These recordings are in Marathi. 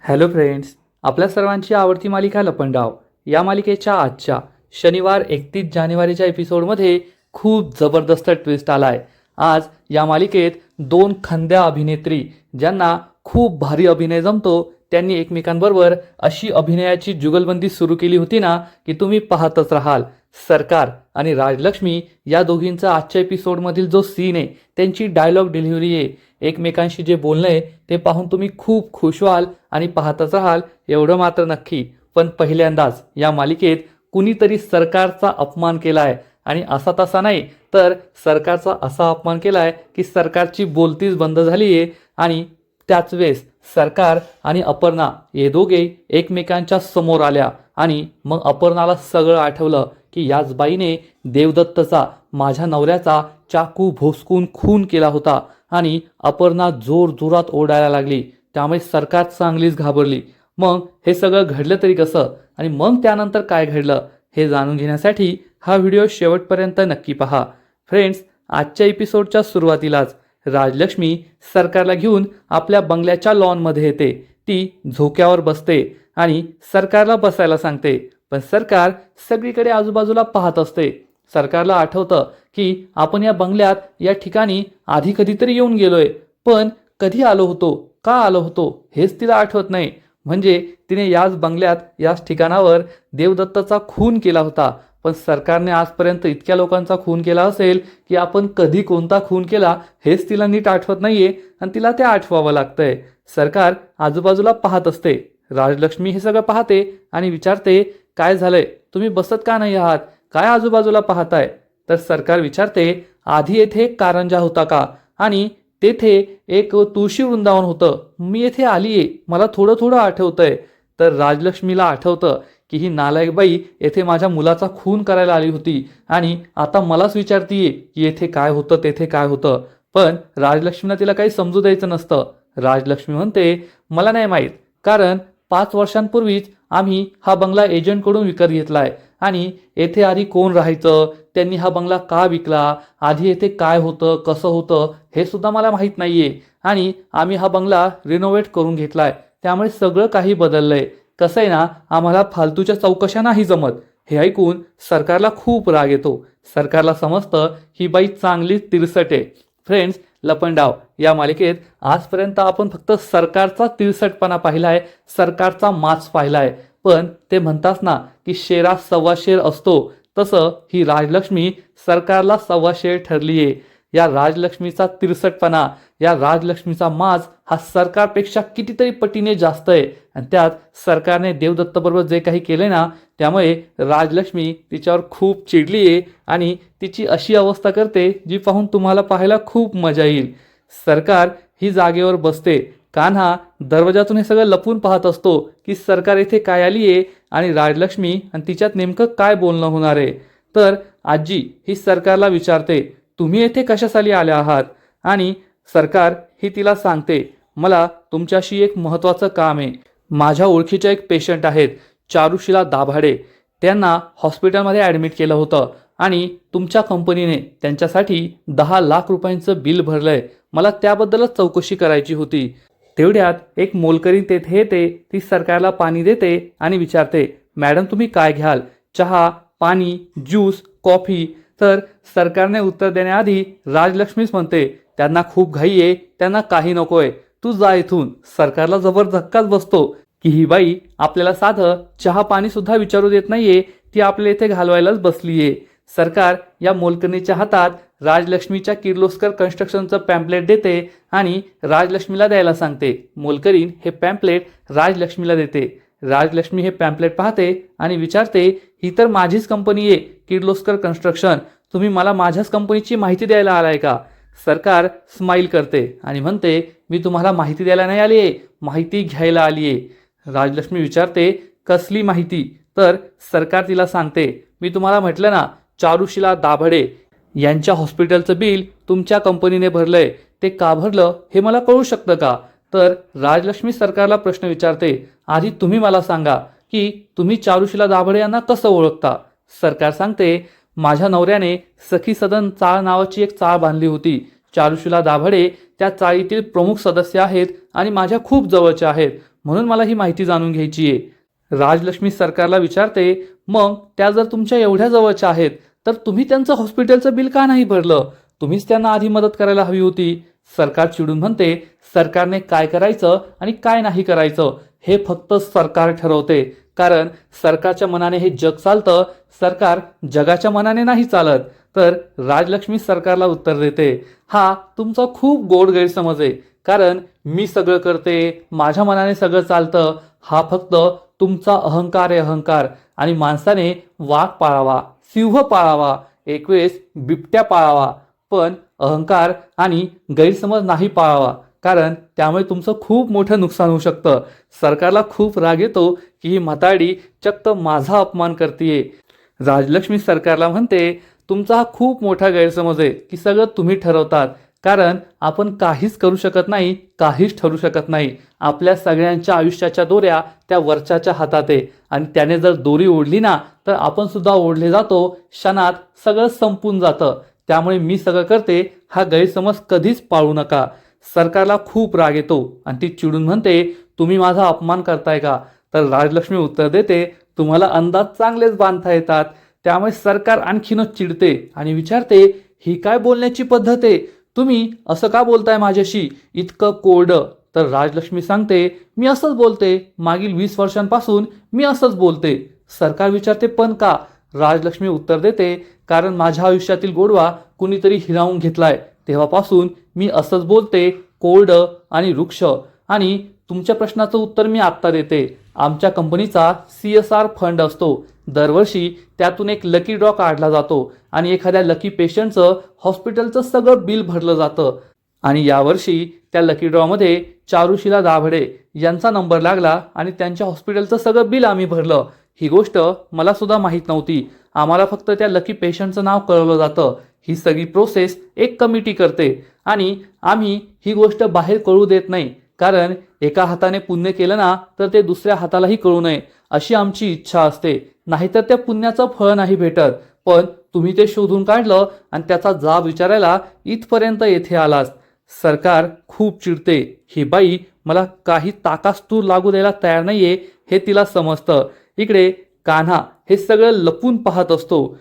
हॅलो फ्रेंड्स, आपल्या सर्वांची आवडती मालिका लपंडाव या मालिकेच्या आजच्या शनिवार 31 जानेवारीच्या एपिसोडमध्ये खूप जबरदस्त ट्विस्ट आलाय। आज या मालिकेत दोन खंद्या अभिनेत्री ज्यांना खूप भारी अभिनय जमतो त्यांनी एकमेकांबरोबर अशी अभिनयाची जुगलबंदी सुरू केली होती ना की तुम्ही पाहतच राहाल। सरकार आणि राजलक्ष्मी या दोघींचा आजच्या एपिसोडमधील जो सीन आहे, त्यांची डायलॉग डिलिव्हरी आहे, एकमेकांशी जे बोलणं आहे ते पाहून तुम्ही खूप खुश व्हाल आणि पाहतच राहाल एवढं मात्र नक्की। पण पहिल्यांदाच या मालिकेत कुणीतरी सरकारचा अपमान केलाय आणि असा तसा नाही तर सरकारचा असा अपमान केलाय की सरकारची बोलतीच बंद झाली आहे। आणि त्याच वेळेस सरकार आणि अपर्णा हे दोघे एकमेकांच्या समोर आल्या आणि मग अपर्णाला सगळं आठवलं की याच बाईने देवदत्तचा माझ्या नवऱ्याचा चाकू भोसकून खून केला होता आणि अपर्णा जोर जोरात ओरडायला लागली। त्यामुळे सरकार चांगलीच घाबरली। मग हे सगळं घडलं तरी कसं आणि मग त्यानंतर काय घडलं हे जाणून घेण्यासाठी हा व्हिडिओ शेवटपर्यंत नक्की पहा। फ्रेंड्स, आजच्या एपिसोडच्या सुरुवातीलाच राजलक्ष्मी सरकारला घेऊन आपल्या बंगल्याच्या लॉनमध्ये येते। ती झोक्यावर बसते आणि सरकारला बसायला सांगते, पण सरकार सगळीकडे आजूबाजूला पाहत असते। सरकारला आठवतं की आपण या बंगल्यात या ठिकाणी आधी कधीतरी येऊन गेलोय, पण कधी आलो होतो, का आलो होतो हेच तिला आठवत नाही। म्हणजे तिने याच बंगल्यात याच ठिकाणावर देवदत्तचा खून केला होता, पण सरकारने आजपर्यंत इतक्या लोकांचा खून केला असेल की आपण कधी कोणता खून केला हेच तिला नीट आठवत नाहीये आणि तिला ते आठवावं लागतंय। सरकार आजूबाजूला पाहत असते। राजलक्ष्मी हे सगळं पाहते आणि विचारते, काय झालंय, तुम्ही बसत का नाही आहात, काय आजूबाजूला पाहताय? तर सरकार विचारते, आधी येथे एक कारंजा होता का आणि तेथे एक तुळशी वृंदावन होतं, मी येथे आलीये, मला थोडं थोडं आठवतंय। तर राजलक्ष्मीला आठवतं की ही नालायक बाई येथे माझ्या मुलाचा खून करायला आली होती आणि आता मलाच विचारतीये की येथे काय होतं तेथे काय होतं। पण राजलक्ष्मीला तिला काही समजू द्यायचं नसतं। राजलक्ष्मी म्हणते, मला नाही माहीत, कारण 5 वर्षांपूर्वीच आम्ही हा बंगला एजंटकडून विकत घेतलाय आणि येथे आधी कोण राहायचं, त्यांनी हा बंगला का विकला, आधी येथे काय होतं कसं होतं हे सुद्धा मला माहीत नाहीये आणि आम्ही हा बंगला रिनोव्हेट करून घेतलाय, त्यामुळे सगळं काही बदललंय। कसं आहे ना, आम्हाला फालतूच्या चौकशा नाही जमत। हे ऐकून सरकारला खूप राग येतो। सरकारला समजतं ही बाई चांगलीच तिरसट आहे। फ्रेंड्स, लपंडाव या मालिकेत आजपर्यंत आपण फक्त सरकारचा तिरसटपणा पाहिलाय, सरकारचा माच पाहिलाय, पण ते म्हणतात ना की शेरा सव्वा शेर असतो, तसं ही राजलक्ष्मी सरकारला सव्वा शेर ठरलीये। या राजलक्ष्मीचा तिरसटपणा, या राजलक्ष्मीचा माज हा सरकारपेक्षा कितीतरी पटीने जास्त आहे आणि त्यात सरकारने देवदत्त बरोबर जे काही केले ना त्यामुळे राजलक्ष्मी तिच्यावर खूप चिडली आहे आणि तिची अशी अवस्था करते जी पाहून तुम्हाला पाहायला खूप मजा येईल। सरकार ही जागेवर बसते, कान्हा दरवाजातून हे सगळं लपून पाहत असतो की सरकार इथे काय आली आहे आणि राजलक्ष्मी आणि तिच्यात नेमकं काय बोलणं होणार आहे। तर आजी ही सरकारला विचारते, तुम्ही येथे कशासाठी आल्या आहात? आणि सरकार ही तिला सांगते, मला तुमच्याशी एक महत्त्वाचं काम आहे। माझ्या ओळखीचे एक पेशंट आहेत, चारुशिला दाभाडे, त्यांना हॉस्पिटलमध्ये ॲडमिट केलं होतं आणि तुमच्या कंपनीने त्यांच्यासाठी 10 लाख रुपयांचं बिल भरलंय, मला त्याबद्दलच चौकशी करायची होती। तेवढ्यात एक मोलकरीण तेथे येते, ती सरकारला पाणी देते आणि विचारते, मॅडम तुम्ही काय घ्याल, चहा, पाणी, ज्यूस, कॉफी? तर सरकारने उत्तर देण्याआधी राजलक्ष्मीच म्हणते, त्यांना खूप घाई आहे, त्यांना काही नकोय, तू जा इथून। सरकारला जबर धक्काच बसतो की ही बाई आपल्याला साधं चहा पाणी सुद्धा विचारू देत नाहीये, ती आपल्या इथे घालवायलाच बसलीये। सरकार या मोलकरणीच्या हातात राजलक्ष्मीच्या किर्लोस्कर कन्स्ट्रक्शनचं पॅम्पलेट देते आणि राजलक्ष्मीला द्यायला सांगते। मोलकरीण हे पॅम्पलेट राजलक्ष्मीला देते। राजलक्ष्मी हे पॅम्पलेट पाहते आणि विचारते, ही तर माझीच कंपनी आहे किर्लोस्कर कन्स्ट्रक्शन, तुम्ही मला माझ्याच कंपनीची माहिती द्यायला आलाय का? सरकार स्माईल करते आणि म्हणते, मी तुम्हाला माहिती द्यायला नाही आली आहे, माहिती घ्यायला आली आहे। राजलक्ष्मी विचारते, कसली माहिती? तर सरकार तिला सांगते, मी तुम्हाला म्हटलं ना, चारुशिला दाभाडे यांच्या हॉस्पिटलचं बिल तुमच्या कंपनीने भरलंय, ते का भरलं हे मला कळू शकतं का? तर राजलक्ष्मी सरकारला प्रश्न विचारते, आधी तुम्ही मला सांगा की तुम्ही चारुशिला दाभाडे यांना कसं ओळखता? सरकार सांगते, माझ्या नवऱ्याने सखी सदन चाळ नावाची एक चाळ बांधली होती, चारुशिला दाभाडे त्या चाळीतील प्रमुख सदस्य आहेत आणि माझ्या खूप जवळच्या आहेत, म्हणून मला ही माहिती जाणून घ्यायची आहे. राजलक्ष्मी सरकारला विचारते, मग त्या जर तुमच्या एवढ्या जवळच्या आहेत तर तुम्ही त्यांचं हॉस्पिटलचं बिल का नाही भरलं? तुम्हीच त्यांना आधी मदत करायला हवी होती. सरकार चिडून म्हणते, सरकारने काय करायचं आणि काय नाही करायचं हे फक्त सरकार ठरवते, कारण सरकारच्या मनाने हे जग चालतं, सरकार जगाच्या मनाने नाही चालत. तर राजलक्ष्मी सरकारला उत्तर देते, हा तुमचा खूप गोड गैरसमज आहे, कारण मी सगळं करते, माझ्या मनाने सगळं चालतं, हा फक्त तुमचा अहंकार आहे, अहंकार. आणि माणसाने वाघ पाळावा, सिंह पाळावा, एक वेळेस बिबट्या पाळावा, पण अहंकार आणि गैरसमज नाही पाळावा, कारण त्यामुळे तुमचं खूप मोठं नुकसान होऊ शकतं. सरकारला खूप राग येतो की ही म्हाताडी चक्क माझा अपमान करतेय. राजलक्ष्मी सरकारला म्हणते, तुमचा हा खूप मोठा गैरसमज आहे की सगळं तुम्ही ठरवतात, कारण आपण काहीच करू शकत नाही, काहीच ठरू शकत नाही. आपल्या सगळ्यांच्या आयुष्याच्या दोऱ्या त्या वरच्याच्या हातात आहे, आणि त्याने जर दोरी ओढली ना तर आपण सुद्धा ओढले जातो, क्षणात सगळं संपून जातं. त्यामुळे मी सगळं करते हा गैरसमज कधीच पाळू नका. सरकारला खूप राग येतो आणि ती चिडून म्हणते, तुम्ही माझा अपमान करताय का? तर राजलक्ष्मी उत्तर देते, तुम्हाला अंदाज चांगलेच बांधता येतात. त्यामुळे सरकार आणखीनच चिडते आणि विचारते, ही काय बोलण्याची पद्धत आहे? तुम्ही असं का बोलताय माझ्याशी इतकं कोरडं? तर राजलक्ष्मी सांगते, मी असंच बोलते, मागील 20 वर्षांपासून मी असंच बोलते. सरकार विचारते, पण का? राजलक्ष्मी उत्तर देते, कारण माझ्या आयुष्यातील गोडवा कुणीतरी हिरावून घेतलाय, तेव्हापासून मी असंच बोलते, कोरडं आणि वृक्ष. आणि तुमच्या प्रश्नाचं उत्तर मी आत्ता देते. आमच्या कंपनीचा CSR फंड असतो. दरवर्षी त्यातून एक लकी ड्रॉ काढला जातो आणि एखाद्या लकी पेशंटचं हॉस्पिटलचं सगळं बिल भरलं जातं. आणि यावर्षी त्या लकी ड्रॉमध्ये चारुशिला दाभडे यांचा नंबर लागला आणि त्यांच्या हॉस्पिटलचं सगळं बिल आम्ही भरलं. ही गोष्ट मला सुद्धा माहीत नव्हती. आम्हाला फक्त त्या लकी पेशंटचं नाव कळवलं जातं. ही सगळी प्रोसेस एक कमिटी करते आणि आम्ही ही गोष्ट बाहेर कळू देत नाही, कारण एका हाताने पुण्य केलं ना तर ते दुसऱ्या हातालाही कळू नये अशी आमची इच्छा असते, नाहीतर त्या पुण्याचं फळ नाही भेटत. पण तुम्ही ते शोधून काढलं आणि त्याचा जाब विचारायला इथपर्यंत येथे आलास. सरकार खूप चिडते. ही बाई मला काही ताकास्तूर लागू द्यायला तयार नाहीये हे तिला समजतं. इकडे कान्हा हे सगळं लपून पाहत असतो.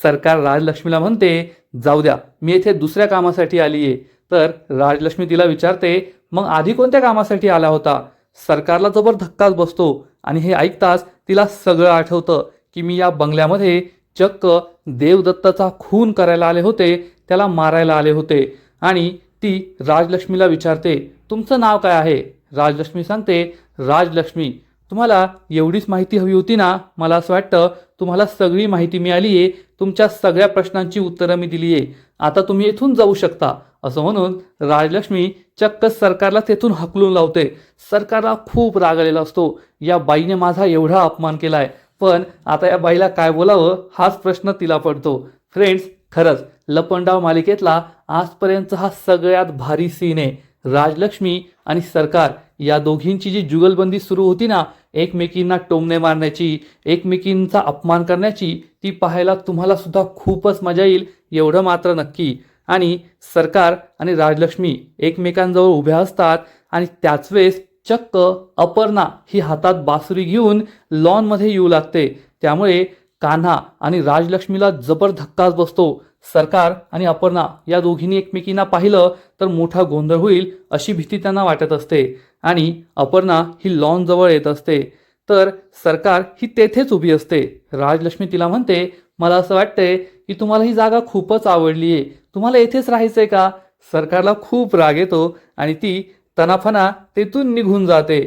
सरकार राजलक्ष्मीला म्हणते, जाऊ द्या, मी येथे दुसऱ्या कामासाठी आलीये. तर राजलक्ष्मी तिला विचारते, मग आधी कोणत्या कामासाठी आला होता? सरकारला जबर धक्काच बसतो आणि हे ऐकताच तिला सगळं आठवतं की मी या बंगल्यामध्ये चक्क देवदत्ताचा खून करायला आले होते, त्याला मारायला आले होते. आणि ती राजलक्ष्मीला विचारते, तुमचं नाव काय आहे? राजलक्ष्मी सांगते, राजलक्ष्मी. तुम्हाला एवढीच माहिती हवी होती ना? मला असं वाटतं तुम्हाला सगळी माहिती मिळाली आहे, तुमच्या सगळ्या प्रश्नांची उत्तरं मी दिली आहे, आता तुम्ही येथून जाऊ शकता. असं म्हणून राजलक्ष्मी चक्क सरकारला तेथून हकलून लावते. सरकारला खूप राग आलेला असतो, या बाईने माझा एवढा अपमान केलाय, पण आता या बाईला काय बोलावं हाच प्रश्न तिला पडतो. फ्रेंड्स, खरंच लपंडाव मालिकेतला आजपर्यंत हा सगळ्यात भारी सीन आहे. राजलक्ष्मी आणि सरकार या दोघींची जी जुगलबंदी सुरू होती ना, एकमेकींना टोमणे मारण्याची, एकमेकींचा अपमान करण्याची, ती पाहायला तुम्हाला सुद्धा खूपच मजा येईल, एवढं मात्र नक्की. आणि सरकार आणि राजलक्ष्मी एकमेकांजवळ उभ्या असतात आणि त्याच वेळेस चक्क अपर्णा ही हातात बासुरी घेऊन लॉनमध्ये येऊ लागते. त्यामुळे कान्हा आणि राजलक्ष्मीला जबर धक्काच बसतो. सरकार आणि अपर्णा या दोघींनी एकमेकींना पाहिलं तर मोठा गोंधळ होईल अशी भीती त्यांना वाटत असते. आणि अपर्णा ही लॉन जवळ येत असते, तर सरकार ही तेथेच उभी असते. राजलक्ष्मी तिला म्हणते, मला असं वाटतंय की तुम्हाला ही जागा खूपच आवडली आहे, तुम्हाला येथेच राहायचंय का? सरकारला खूप राग येतो आणि ती तनाफना तेथून निघून जाते.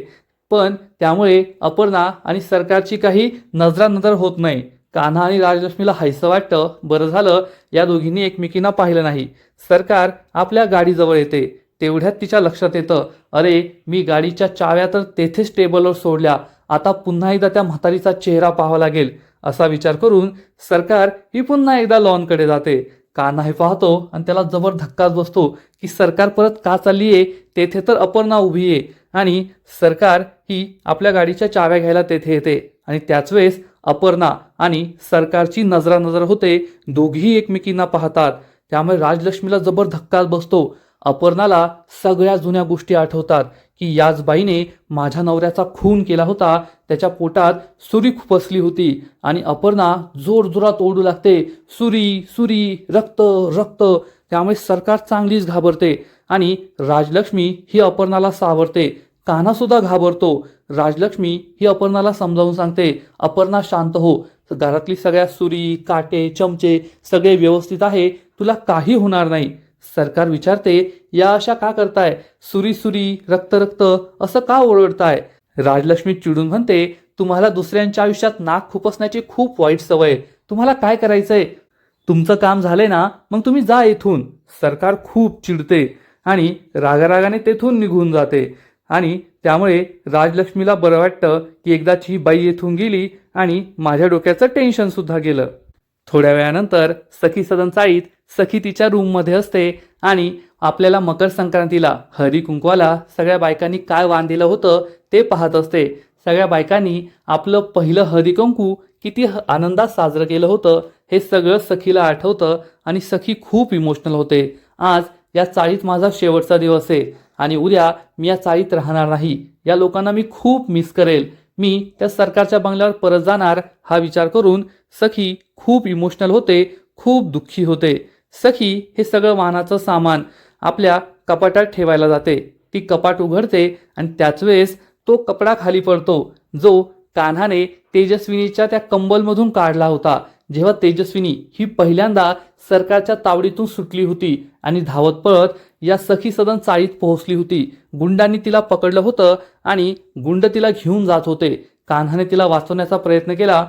पण त्यामुळे अपर्णा आणि सरकारची काही नजरानजर होत नाही. कान्हा आणि राजलक्ष्मीला हायसं वाटतं, बरं झालं या दोघींनी एकमेकींना पाहिलं नाही. सरकार आपल्या गाडीजवळ येते. तेवढ्यात तिच्या लक्षात येतं, अरे मी गाडीच्या चाव्या तर तेथेच टेबलवर सोडल्या, आता पुन्हा एकदा त्या म्हातारीचा चेहरा पाहावा लागेल. असा विचार करून सरकार ही पुन्हा एकदा लॉनकडे जाते. कान्हा हे पाहतो आणि त्याला जबर धक्काच बसतो की सरकार परत का चालली आहे? तेथे तर अपर्णा उभी आहे. आणि सरकार ही आपल्या गाडीच्या चाव्या घ्यायला तेथे येते आणि त्याच वेळेस अपर्णा आणि सरकारची नजरानजर होते. दोघीही एकमेकींना पाहतात. त्यामुळे राजलक्ष्मीला जबर धक्काच बसतो. अपर्णाला सगळ्या जुन्या गोष्टी आठवतात की याच बाईने माझ्या नवऱ्याचा खून केला होता, त्याच्या पोटात सुरी खुपसली होती आणि अपर्णा जोरजोरात ओरडू लागते, सुरी सुरी, रक्त रक्त. त्यामुळे सरकार चांगलीच घाबरते आणि राजलक्ष्मी ही अपर्णाला सावरते. कान्हा सुद्धा घाबरतो. राजलक्ष्मी ही अपर्णाला समजावून सांगते, अपर्णा शांत हो, घरातली सगळ्या सुरी काटे चमचे सगळे व्यवस्थित आहे, तुला काही होणार नाही. सरकार विचारते, या अशा का करताय, सुरी सुरी रक्त रक्त असं का ओरडताय. राजलक्ष्मी चिडून म्हणते, तुम्हाला दुसऱ्यांच्या आयुष्यात नाक खुपसण्याची खूप वाईट सवय, तुम्हाला काय करायचंय, तुमचं काम झालंय ना, मग तुम्ही जा इथून. सरकार खूप चिडते आणि रागारागाने तेथून निघून जाते आणि त्यामुळे राजलक्ष्मीला बरं वाटतं की एकदाची ही बाई येथून गेली आणि माझ्या डोक्याचं टेन्शन सुद्धा गेलं. थोड्या वेळानंतर सखी सदन चाळीत सखी तिच्या रूममध्ये असते आणि आपल्याला मकर संक्रांतीला हळदी कुंकवाला सगळ्या बायकांनी काय वाण दिलं होतं ते पाहत असते. सगळ्या बायकांनी आपलं पहिलं हळदी कुंकू किती आनंदात साजरं केलं होतं हे सगळं सखीला आठवतं आणि सखी खूप इमोशनल होते. आज या चाळीत माझा शेवटचा दिवस आहे आणि उद्या मी या चाळीत राहणार नाही, या लोकांना मी खूप मिस करेल, मी त्या सरकारच्या बंगल्यावर परत जाणार हा विचार करून सखी खूप इमोशनल होते, खूप दुःखी होते. सखी हे सगळं वाहनाचं सामान आपल्या कपाटात ठेवायला जाते. ती कपाट उघडते आणि त्याच वेळेस तो कपडा खाली पडतो जो कान्हाने तेजस्विनीच्या त्या कंबलमधून काढला होता. जेव्हा तेजस्विनी ही पहिल्यांदा सरकारच्या तावडीतून सुटली होती आणि धावत पळत या सखी सदन चाळीत पोहोचली होती. गुंडांनी तिला पकडलं होतं आणि गुंड तिला घेऊन जात होते. कान्हाने तिला वाचवण्याचा प्रयत्न केला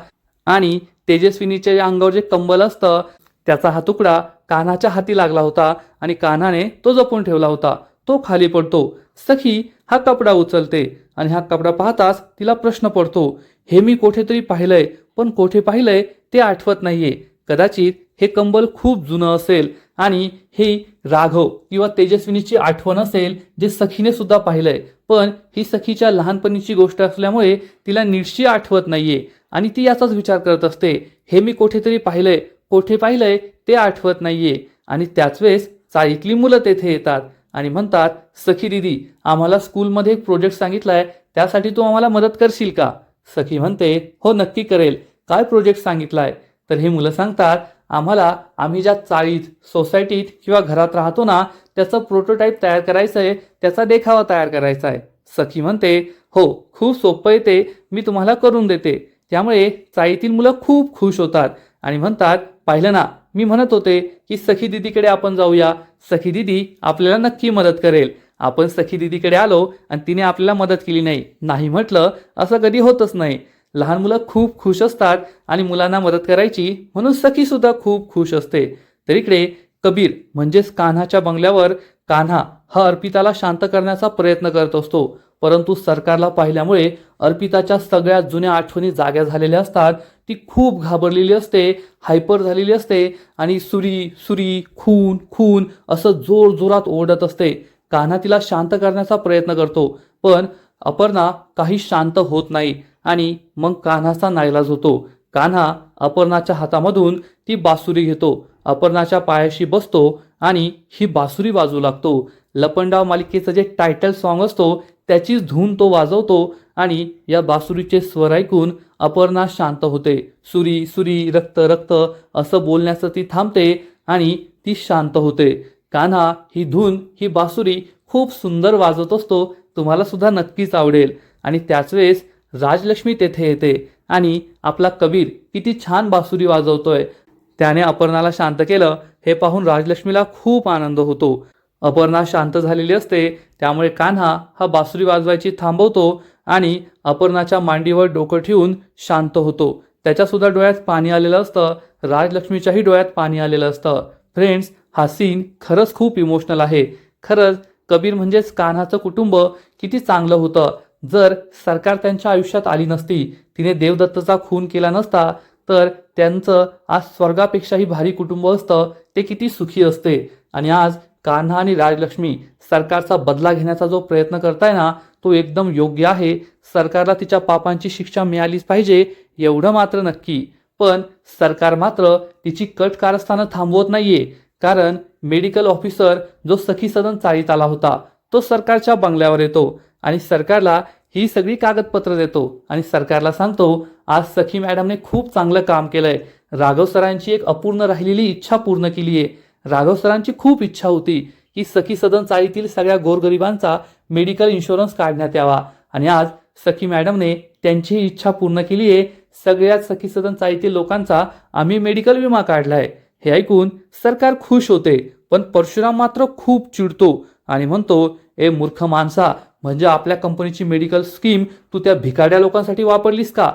आणि तेजस्विनीच्या अंगावर जे कंबल असतं त्याचा हा तुकडा कान्हाच्या हाती लागला होता आणि कान्हाने तो जपून ठेवला होता. तो खाली पडतो. सखी हा कपडा उचलते आणि हा कपडा पाहताच तिला प्रश्न पडतो, हे मी कुठेतरी पाहिलंय, पण कुठे पाहिलंय ते आठवत नाहीये. कदाचित हे कंबल खूप जुनं असेल आणि हे राघव किंवा तेजस्विनीची आठवण असेल जे सखीने सुद्धा पाहिलंय, पण ही सखीच्या लहानपणीची गोष्ट असल्यामुळे तिला नीटशी आठवत नाहीये आणि ती याचाच विचार करत असते, हे मी कुठेतरी पाहिलंय, कोठे पाहिलंय ते आठवत नाहीये. आणि त्याच वेळेस चाळीतली मुलं तेथे येतात आणि म्हणतात, सखी दिदी, आम्हाला स्कूलमध्ये एक प्रोजेक्ट सांगितलाय, त्यासाठी तू आम्हाला मदत करशील का. सखी म्हणते, हो नक्की करेल, काय प्रोजेक्ट सांगितलाय. तर हे मुलं सांगतात, आम्ही ज्या चाळीत सोसायटीत किंवा घरात राहतो ना त्याचं प्रोटोटाईप तयार करायचं आहे, त्याचा देखावा तयार करायचा आहे. सखी म्हणते, हो खूप सोपं आहे ते, मी तुम्हाला करून देते. त्यामुळे चाळीतील मुलं खूप खुश होतात आणि म्हणतात, पाहिलं ना, मी म्हणत होते की सखी दिदीकडे आपण जाऊया, सखी दिदी आपल्याला नक्की मदत करेल. आपण सखी दिदीकडे आलो आणि तिने आपल्याला मदत केली नाही, नाही म्हटलं असं कधी होतच नाही. लहान मुलं खूप खुश असतात आणि मुलांना मदत करायची म्हणून सखी सुद्धा खूप खुश असते. तर इकडे कबीर म्हणजेच कान्हाच्या बंगल्यावर कान्हा हा अर्पिताला शांत करण्याचा प्रयत्न करत असतो, परंतु सरकारला पाहिल्यामुळे अर्पिताच्या सगळ्या जुन्या आठवणी जाग्या झालेल्या असतात. ती खूप घाबरलेली असते, हायपर झालेली असते आणि सुरी सुरी खून खून असं जोर जोरात ओरडत असते. कान्हा तिला शांत करण्याचा प्रयत्न करतो, पण अपर्णा काही शांत होत नाही आणि मग कान्हाचा नाईलाज होतो. कान्हा अपर्णाच्या हातामधून ती बासुरी घेतो, अपर्णाच्या पायाशी बसतो आणि ही बासुरी वाजवू लागतो. लपंडाव मालिकेचं जे टायटल सॉन्ग असतो त्याचीच धून तो वाजवतो आणि या बासुरीचे स्वर ऐकून अपर्णा शांत होते. सुरी सुरी रक्त रक्त असं बोलण्याचं ती थांबते आणि ती शांत होते. कान्हा ही धून ही बासुरी खूप सुंदर वाजवत असतो, तुम्हाला सुद्धा नक्कीच आवडेल. आणि त्याच वेळेस राजलक्ष्मी तेथे येते आणि आपला कबीर किती छान बासुरी वाजवतोय, त्याने अपर्णाला शांत केलं हे पाहून राजलक्ष्मीला खूप आनंद होतो. अपर्णा शांत झालेली असते, त्यामुळे कान्हा हा बासुरी वाजवायची थांबवतो आणि अपर्णाच्या मांडीवर डोकं ठेवून शांत होतो. त्याच्यासुद्धा डोळ्यात पाणी आलेलं असतं, राजलक्ष्मीच्याही डोळ्यात पाणी आलेलं असतं. फ्रेंड्स, हा सीन खरंच खूप इमोशनल आहे. खरंच कबीर म्हणजेच कान्हाचं कुटुंब किती चांगलं होतं. जर सरकार त्यांच्या आयुष्यात आली नसती, तिने देवदत्तचा खून केला नसता, तर त्यांचं आज स्वर्गापेक्षाही भारी कुटुंब असतं, ते किती सुखी असते. आणि आज कान्हा आणि राजलक्ष्मी सरकारचा बदला घेण्याचा जो प्रयत्न करताय ना तो एकदम योग्य आहे. सरकारला तिच्या पापांची शिक्षा मिळालीच पाहिजे एवढं मात्र नक्की. पण सरकार मात्र तिची कट कारस्थानं थांबवत नाहीये, कारण मेडिकल ऑफिसर जो सखी सदन चाळीत आला होता तो सरकारच्या बंगल्यावर येतो आणि सरकारला ही सगळी कागदपत्र देतो आणि सरकारला सांगतो, आज सखी मॅडमने खूप चांगलं काम केलंय. राघव सरांची एक अपूर्ण राहिलेली इच्छा पूर्ण केली आहे. राघव सरांची खूप इच्छा होती की सखी सदन चाळीतील सगळ्या गोरगरिबांचा मेडिकल इन्शुरन्स काढण्यात यावा आणि आज सखी मॅडमने त्यांची इच्छा पूर्ण केली आहे. सगळ्याच सखी सदन चाळीतील लोकांचा आम्ही मेडिकल विमा काढलाय. हे ऐकून सरकार खुश होते, पण परशुराम मात्र खूप चिडतो आणि म्हणतो, ए मूर्ख माणसा, म्हणजे आपल्या कंपनीची मेडिकल स्कीम तू त्या भिकाड्या लोकांसाठी वापरलीस का?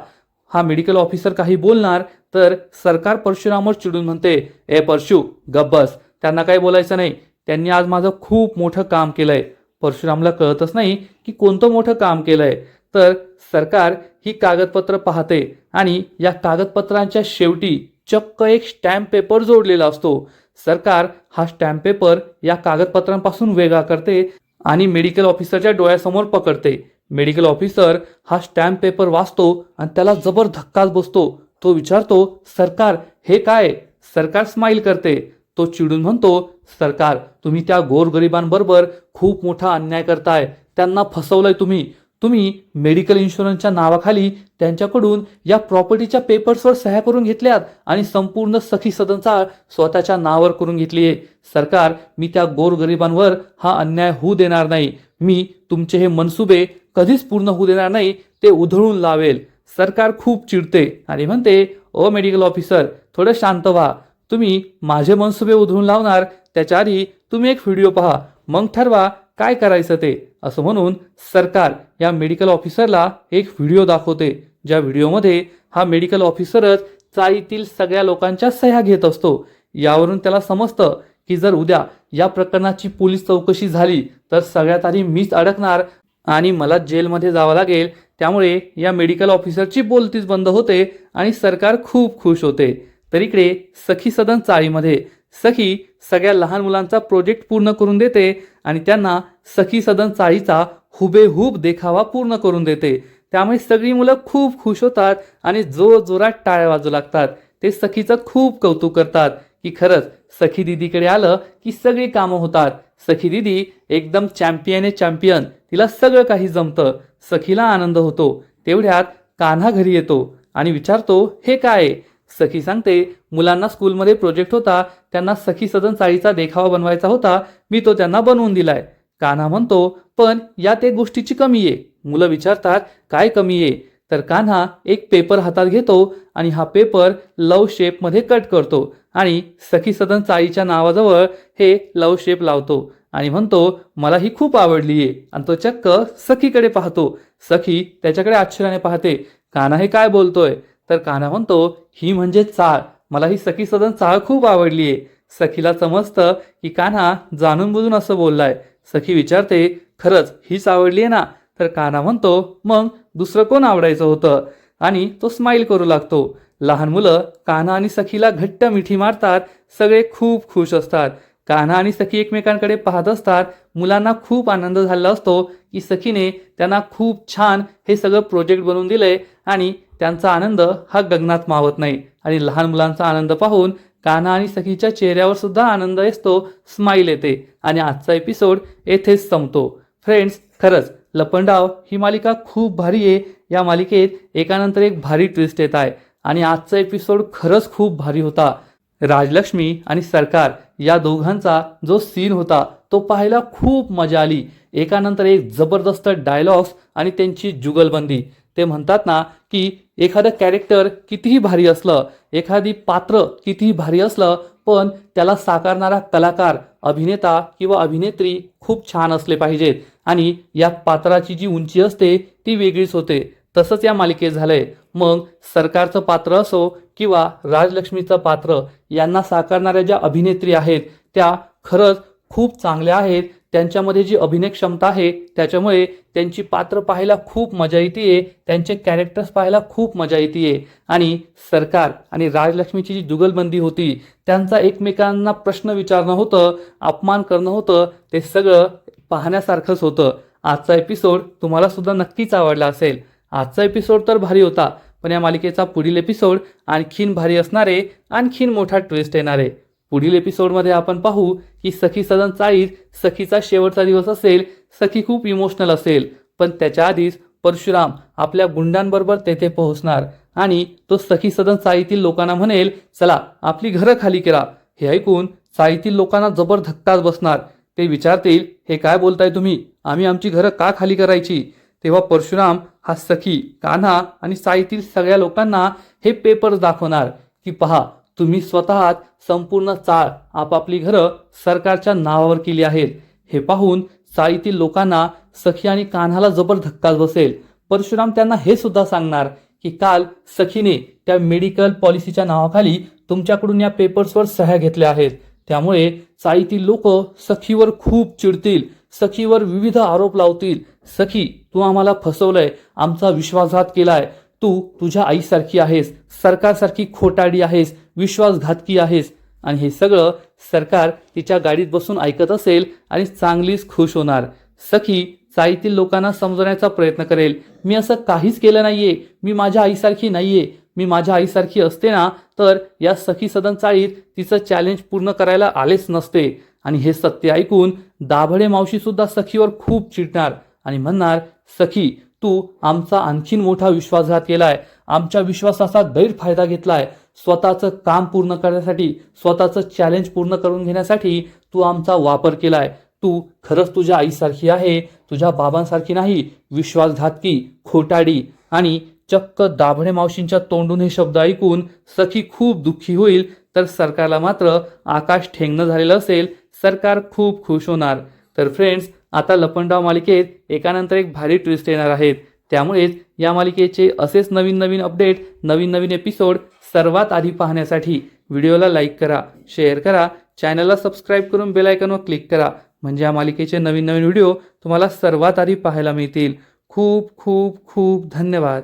हा मेडिकल ऑफिसर काही बोलणार तर सरकार परशुरामवर चिडून म्हणते, ए परशु गप्प बस, त्यांना काही बोलायचं नाही. त्यांनी आज माझं खूप मोठं काम केलंय. परशुरामला कळतच नाही की कोणतं मोठं काम केलंय. तर सरकार ही कागदपत्र पाहते आणि या कागदपत्रांच्या शेवटी चक्क एक स्टॅम्प पेपर जोडलेला असतो. सरकार हा स्टॅम्प पेपर या कागदपत्रांपासून वेगळा करते आणि मेडिकल ऑफिसरच्या डोळ्यासमोर पकडते. मेडिकल ऑफिसर हा स्टॅम्प पेपर वाचतो आणि त्याला जबर धक्काच बसतो. तो विचारतो, सरकार हे काय? सरकार स्माईल करते. तो चिडून म्हणतो, सरकार तुम्ही त्या गोरगरिबांबरोबर खूप मोठा अन्याय करताय. त्यांना फसवलंय तुम्ही. तुम्ही मेडिकल इन्शुरन्सच्या नावाखाली त्यांच्याकडून या प्रॉपर्टीच्या पेपर्सवर सह्या करून घेतल्यात आणि संपूर्ण सखी सदन चाळ स्वतःच्या नावावर करून घेतली आहे. सरकार मी त्या गोरगरिबांवर हा अन्याय होऊ देणार नाही. मी तुमचे हे मनसुबे कधीच पूर्ण होऊ देणार नाही, ते उधळून लावेल. सरकार खूप चिडते आणि म्हणते, ओ मेडिकल ऑफिसर थोडं शांत व्हा. तुम्ही माझे मनसुबे उधळून लावणार त्याच्या आधी तुम्ही एक व्हिडिओ पहा, मग ठरवा काय करायचं ते. असं म्हणून सरकार या मेडिकल ऑफिसरला एक व्हिडिओ दाखवते, ज्या व्हिडिओमध्ये हा मेडिकल ऑफिसरच चाळीतील सगळ्या लोकांच्या सह्या घेत असतो. यावरून त्याला समजतं की जर उद्या या प्रकरणाची पोलीस चौकशी झाली तर सगळ्यात आधी मीच अडकणार आणि मला जेलमध्ये जावं लागेल. त्यामुळे या मेडिकल ऑफिसरची बोलतीच बंद होते आणि सरकार खूप खुश होते. तर इकडे सखी सदन चाळीमध्ये सखी सगळ्या लहान मुलांचा प्रोजेक्ट पूर्ण करून देते आणि त्यांना सखी सदन चाळीचा हुबेहूब देखावा पूर्ण करून देते. त्यामुळे सगळी मुलं खूप खुश होतात आणि जोरजोरात टाळ्या वाजू लागतात. ते सखीचं खूप कौतुक करतात की खरंच सखी दिदीकडे आलं की सगळी कामं होतात. सखी दिदी एकदम चॅम्पियन, तिला सगळं काही जमतं. सखीला आनंद होतो. तेवढ्यात कान्हा घरी येतो आणि विचारतो, हे काय? सखी सांगते, मुलांना स्कूलमध्ये प्रोजेक्ट होता, त्यांना सखी सदन चाळीचा देखावा बनवायचा होता, मी तो त्यांना बनवून दिलाय. कान्हा म्हणतो, पण यात एक गोष्टीची कमी आहे. मुलं विचारतात, काय कमी आहे? तर कान्हा एक पेपर हातात घेतो आणि हा पेपर लव शेपमध्ये कट करतो आणि सखी सदन चाळीच्या नावाजवळ हे लव शेप लावतो आणि म्हणतो, मला ही खूप आवडली आहे. आणि तो चक्क सखीकडे पाहतो. सखी त्याच्याकडे आश्चर्याने पाहते. कान्हा हे काय बोलतोय? तर कान्हा म्हणतो, ही म्हणजे चाळ. मला ही सखी सदन चाळ खूप आवडली आहे. सखीला समजतं की कान्हा जाणून बुजून असं बोललाय. सखी विचारते, खरंच हीच आवडली आहे ना? तर कान्हा म्हणतो, मग दुसरं कोण आवडायचं होतं? आणि तो स्माईल करू लागतो. लहान मुलं कान्हा आणि सखीला घट्ट मिठी मारतात. सगळे खूप खुश असतात. कान्हा आणि सखी एकमेकांकडे पाहत असतात. मुलांना खूप आनंद झाला असतो की सखीने त्यांना खूप छान हे सगळं प्रोजेक्ट बनवून दिलंय आणि त्यांचा आनंद हा गगनात मावत नाही. आणि लहान मुलांचा आनंद पाहून कान्हा आणि सखीच्या चेहऱ्यावर सुद्धा आनंद असतो, स्माईल येते. आणि आजचा एपिसोड येथेच संपतो. फ्रेंड्स, खरंच लपंडाव ही मालिका खूप भारी आहे. या मालिकेत एकानंतर एक भारी ट्विस्ट येत आहे आणि आजचा एपिसोड खरंच खूप भारी होता. राजलक्ष्मी आणि सरकार या दोघांचा जो सीन होता तो पाहायला खूप मजा आली. एकानंतर एक जबरदस्त डायलॉग्स आणि त्यांची जुगलबंदी. ते म्हणतात ना की एखादं कॅरेक्टर कितीही भारी असलं, एखादी पात्र कितीही भारी असलं, पण त्याला साकारणारा कलाकार, अभिनेता किंवा अभिनेत्री खूप छान असले पाहिजेत आणि या पात्राची जी उंची असते ती वेगळीच होते. तसंच या मालिकेत झालंय. मग सरकारचं पात्र असो किंवा राजलक्ष्मीचं पात्र, यांना साकारणाऱ्या ज्या अभिनेत्री आहेत त्या खरंच खूप चांगल्या आहेत. त्यांच्यामध्ये जी अभिनय क्षमता आहे त्याच्यामुळे त्यांची पात्र पाहायला खूप मजा येते. त्यांचे कॅरेक्टर्स पाहायला खूप मजा येते. आणि सरकार आणि राजलक्ष्मीची जी जुगलबंदी होती, त्यांचा एकमेकांना प्रश्न विचारणं होतं, अपमान करणं होतं, ते सगळं पाहण्यासारखंच होतं. आजचा एपिसोड तुम्हाला सुद्धा नक्कीच आवडला असेल. आजचा एपिसोड तर भारी होता, पण या मालिकेचा पुढील एपिसोड आणखीन भारी असणारे, आणखीन मोठा ट्विस्ट येणारे. पुढील एपिसोडमध्ये आपण पाहू की सखी सदन चाळीत सखीचा शेवटचा दिवस असेल. सखी खूप इमोशनल असेल, पण त्याच्या आधीच परशुराम आपल्या गुंडांबरोबर तेथे पोहोचणार आणि तो सखी सदन चाळीतील लोकांना म्हणेल, चला आपली घरं खाली करा. हे ऐकून चाळीतील लोकांना जबर धक्काच बसणार. ते विचारतील, हे काय बोलताय तुम्ही, आम्ही आमची घरं का खाली करायची? तेव्हा परशुराम हा सखी, कान्हा आणि चाळीतील सगळ्या लोकांना हे पेपर्स दाखवणार की पहा, तुम्ही स्वतः संपूर्ण चाळ आपापली घरं सरकारच्या नावावर केली आहेत. हे पाहून चाळीतील लोकांना सखी आणि कान्हाला जबर धक्काच बसेल. परशुराम त्यांना हे सुद्धा सांगणार की काल सखीने त्या मेडिकल पॉलिसीच्या नावाखाली तुमच्याकडून या पेपर्सवर सह्या घेतल्या आहेत. त्यामुळे चाळीतील लोक सखीवर खूप चिडतील, सखीवर विविध आरोप लावतील. सखी, तू आम्हाला फसवलंय, आमचा विश्वासघात केलाय, तू तुझ्या आईसारखी आहेस, सरकारसारखी खोटाडी आहेस, विश्वासघातकी आहेस. आणि हे सगळं सरकार तिच्या गाडीत बसून ऐकत असेल आणि चांगलीच खुश होणार. सखी चाळीतील लोकांना समजवण्याचा प्रयत्न करेल, मी असं काहीच केलं नाहीये, मी माझ्या आईसारखी नाहीये, मी माझ्या आईसारखी असते ना तर या सखी सदन चाळीत तिचं चॅलेंज पूर्ण करायला आलेच नसते. आणि हे सत्य ऐकून दाभडे मावशी सुद्धा सखीवर खूप चिडणार आणि म्हणणार, सखी, तू आमचा आणखीन मोठा विश्वासघात केलाय, आमच्या विश्वासाचा गैरफायदा घेतलाय, स्वतःचं काम पूर्ण करण्यासाठी, स्वतःचं चॅलेंज पूर्ण करून घेण्यासाठी तू आमचा वापर केलाय. तू खरंच तुझ्या आईसारखी आहे, तुझ्या बाबांसारखी नाही, विश्वासघातकी, खोटाडी. आणि चक्क दाभडे मावशींच्या तोंडून हे शब्द ऐकून सखी खूप दुःखी होईल, तर सरकारला मात्र आकाश ठेंगणं झालेलं असेल. सरकार खूप खुश होणार. तर फ्रेंड्स, आता लपंडाव मालिकेत एकानंतर एक भारी ट्विस्ट येणार आहेत. त्यामुळेच या मालिकेचे असेच नवीन नवीन अपडेट, नवीन नवीन एपिसोड सर्वात आधी पाहण्यासाठी व्हिडिओला लाईक करा, शेअर करा, चॅनलला सबस्क्राईब करून बेल आयकॉनवर क्लिक करा. म्हणजे या मालिकेचे नवीन नवीन व्हिडिओ तुम्हाला सर्वात आधी पाहायला मिळतील. खूप खूप खूप धन्यवाद.